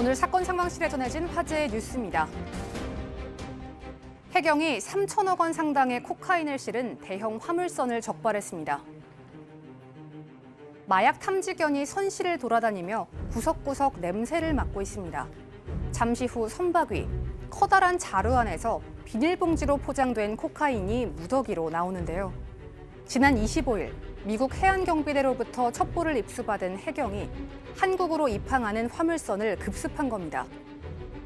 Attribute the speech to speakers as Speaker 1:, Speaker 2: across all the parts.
Speaker 1: 오늘 사건 상황실에 전해진 화제의 뉴스입니다. 해경이 3천억 원 상당의 코카인을 실은 대형 화물선을 적발했습니다. 마약 탐지견이 선실을 돌아다니며 구석구석 냄새를 맡고 있습니다. 잠시 후 선박 위, 커다란 자루 안에서 비닐봉지로 포장된 코카인이 무더기로 나오는데요. 지난 25일 미국 해안경비대로부터 첩보를 입수받은 해경이 한국으로 입항하는 화물선을 급습한 겁니다.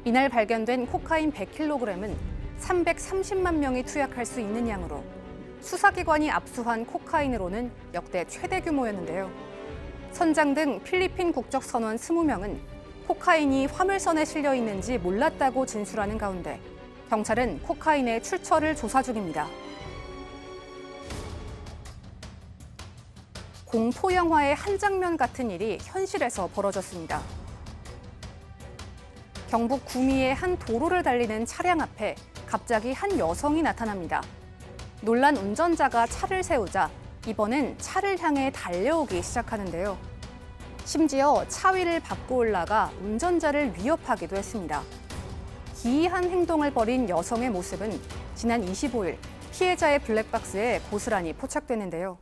Speaker 1: 이날 발견된 코카인 100kg은 330만 명이 투약할 수 있는 양으로 수사기관이 압수한 코카인으로는 역대 최대 규모였는데요. 선장 등 필리핀 국적 선원 20명은 코카인이 화물선에 실려 있는지 몰랐다고 진술하는 가운데 경찰은 코카인의 출처를 조사 중입니다. 공포 영화의 한 장면 같은 일이 현실에서 벌어졌습니다. 경북 구미의 한 도로를 달리는 차량 앞에 갑자기 한 여성이 나타납니다. 놀란 운전자가 차를 세우자 이번엔 차를 향해 달려오기 시작하는데요. 심지어 차 위를 밟고 올라가 운전자를 위협하기도 했습니다. 기이한 행동을 벌인 여성의 모습은 지난 25일 피해자의 블랙박스에 고스란히 포착되는데요.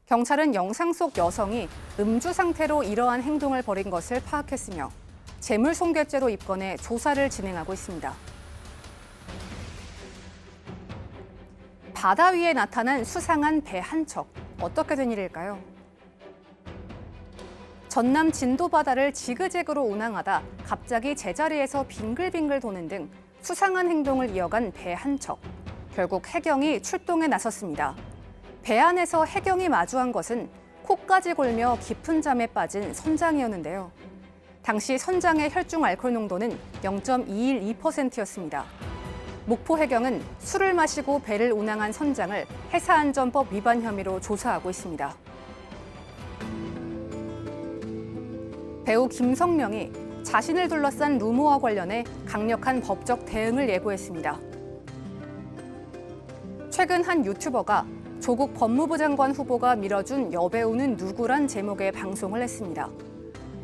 Speaker 1: 경찰은 영상 속 여성이 음주 상태로 이러한 행동을 벌인 것을 파악했으며 재물손괴죄로 입건해 조사를 진행하고 있습니다. 바다 위에 나타난 수상한 배 한 척, 어떻게 된 일일까요? 전남 진도 바다를 지그재그로 운항하다 갑자기 제자리에서 빙글빙글 도는 등 수상한 행동을 이어간 배 한 척. 결국 해경이 출동에 나섰습니다. 배 안에서 해경이 마주한 것은 코까지 골며 깊은 잠에 빠진 선장이었는데요. 당시 선장의 혈중 알코올 농도는 0.212%였습니다. 목포 해경은 술을 마시고 배를 운항한 선장을 해사안전법 위반 혐의로 조사하고 있습니다. 배우 김성령이 자신을 둘러싼 루머와 관련해 강력한 법적 대응을 예고했습니다. 최근 한 유튜버가 조국 법무부 장관 후보가 밀어준 여배우는 누구란 제목의 방송을 했습니다.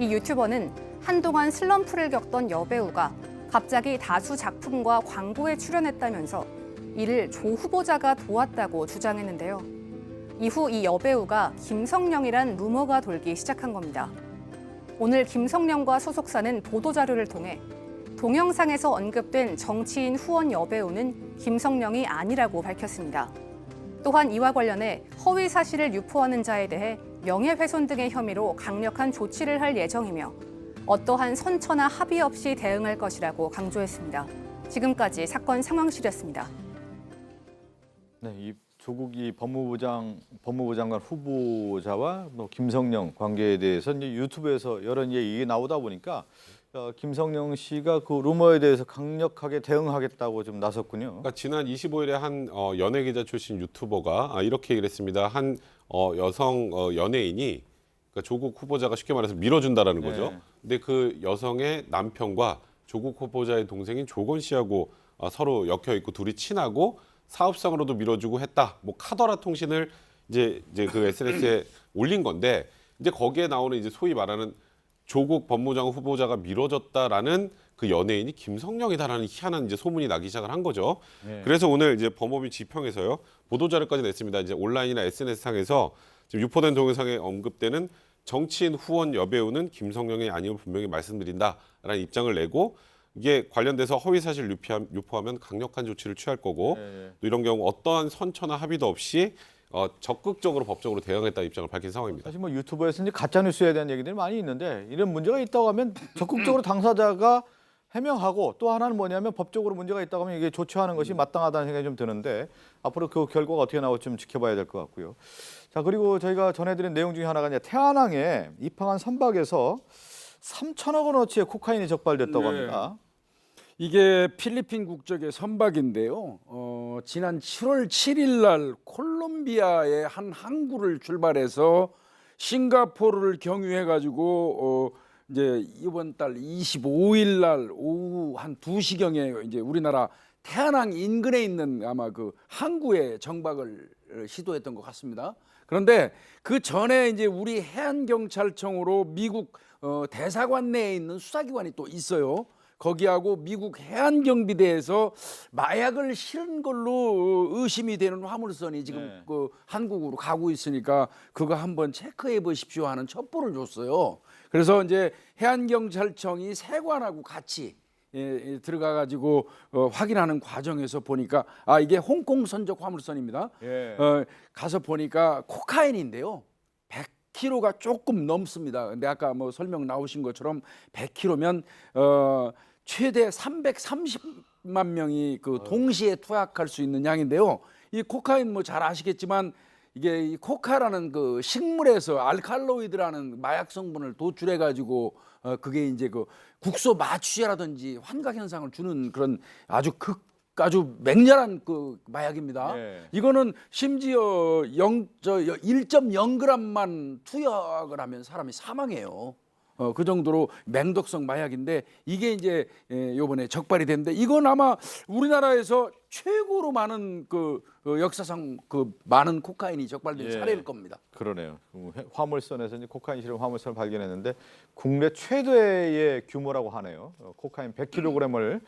Speaker 1: 이 유튜버는 한동안 슬럼프를 겪던 여배우가 갑자기 다수 작품과 광고에 출연했다면서 이를 조 후보자가 도왔다고 주장했는데요. 이후 이 여배우가 김성령이란 루머가 돌기 시작한 겁니다. 오늘 김성령과 소속사는 보도자료를 통해 동영상에서 언급된 정치인 후원 여배우는 김성령이 아니라고 밝혔습니다. 또한 이와 관련해 허위 사실을 유포하는 자에 대해 명예훼손 등의 혐의로 강력한 조치를 할 예정이며 어떠한 선처나 합의 없이 대응할 것이라고 강조했습니다. 지금까지 사건 상황실이었습니다.
Speaker 2: 네, 이 조국이 법무부 장관 후보자와 김성령 관계에 대해서 이제 유튜브에서 여러 얘기 나오다 보니까 김성령 씨가 그 루머에 대해서 강력하게 대응하겠다고 좀 나섰군요.
Speaker 3: 그러니까 지난 25일에 한 연예 기자 출신 유튜버가 이렇게 얘기를 했습니다. 한 여성 연예인이 그러니까 조국 후보자가 쉽게 말해서 밀어준다라는 거죠.
Speaker 2: 네.
Speaker 3: 근데 그 여성의 남편과 조국 후보자의 동생인 조건 씨하고 서로 엮여 있고 둘이 친하고 사업상으로도 밀어주고 했다. 뭐 카더라 통신을 이제 그 SNS에 올린 건데 이제 거기에 나오는 이제 소위 말하는 조국 법무장관 후보자가 밀어줬다라는 그 연예인이 김성령이다라는 희한한 이제 소문이 나기 시작을 한 거죠.
Speaker 2: 네.
Speaker 3: 그래서 오늘 이제 법무부 지평에서요 보도 자료까지 냈습니다. 이제 온라인이나 SNS 상에서 지금 유포된 동영상에 언급되는 정치인 후원 여배우는 김성령이 아님을 분명히 말씀드린다라는 입장을 내고 이게 관련돼서 허위 사실 유포하면 강력한 조치를 취할 거고 또 이런 경우 어떠한 선처나 합의도 없이 적극적으로 법적으로 대응했다는 입장을 밝힌 상황입니다.
Speaker 2: 사실 뭐 유튜브에서 이제 가짜 뉴스에 대한 얘기들이 많이 있는데 이런 문제가 있다고 하면 적극적으로 당사자가 해명하고 또 하나는 뭐냐면 법적으로 문제가 있다고 하면 이게 조치하는 것이 마땅하다는 생각이 좀 드는데 앞으로 그 결과가 어떻게 나올지 좀 지켜봐야 될 것 같고요. 자, 그리고 저희가 전해드린 내용 중에 하나가 이제 태안항에 입항한 선박에서 3천억 원어치의 코카인이 적발됐다고 합니다.
Speaker 4: 이게 필리핀 국적의 선박인데요. 지난 7월 7일 날 콜롬비아의 한 항구를 출발해서 싱가포르를 경유해 가지고 이제 이번 달 25일 날 오후 한 2시경에 이제 우리나라 해안항 인근에 있는 아마 그 항구에 정박을 시도했던 것 같습니다. 그런데 그 전에 이제 우리 해안경찰청으로 미국 대사관 내에 있는 수사기관이 또 있어요. 거기하고 미국 해안경비대에서 마약을 실은 걸로 의심이 되는 화물선이 지금
Speaker 2: 네.
Speaker 4: 그 한국으로 가고 있으니까 그거 한번 체크해 보십시오 하는 첩보를 줬어요. 그래서 이제 해안경찰청이 세관하고 같이 들어가 가지고 확인하는 과정에서 보니까 아 이게 홍콩 선적 화물선입니다.
Speaker 2: 예.
Speaker 4: 가서 보니까 코카인인데요. 100kg가 조금 넘습니다. 근데 아까 뭐 설명 나오신 것처럼 100kg면 최대 330만 명이 그 동시에 투약할 수 있는 양인데요. 이 코카인 뭐 잘 아시겠지만 이게 이 코카라는 그 식물에서 알칼로이드라는 마약 성분을 도출해 가지고 그게 이제 그 국소 마취제라든지 환각 현상을 주는 그런 아주 맹렬한 그 마약입니다.
Speaker 2: 예.
Speaker 4: 이거는 심지어 1.0g만 투약을 하면 사람이 사망해요. 그 정도로 맹독성 마약인데 이게 이제 요번에 적발이 됐는데 이건 아마 우리나라에서 최고로 많은 그 역사상 그 많은 코카인이 적발된
Speaker 2: 예.
Speaker 4: 사례일 겁니다.
Speaker 2: 그러네요. 화물선에서 이제 코카인 실험 화물선을 발견했는데 국내 최대의 규모라고 하네요. 코카인 100kg을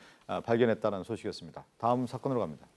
Speaker 2: 발견했다는 소식이었습니다. 다음 사건으로 갑니다.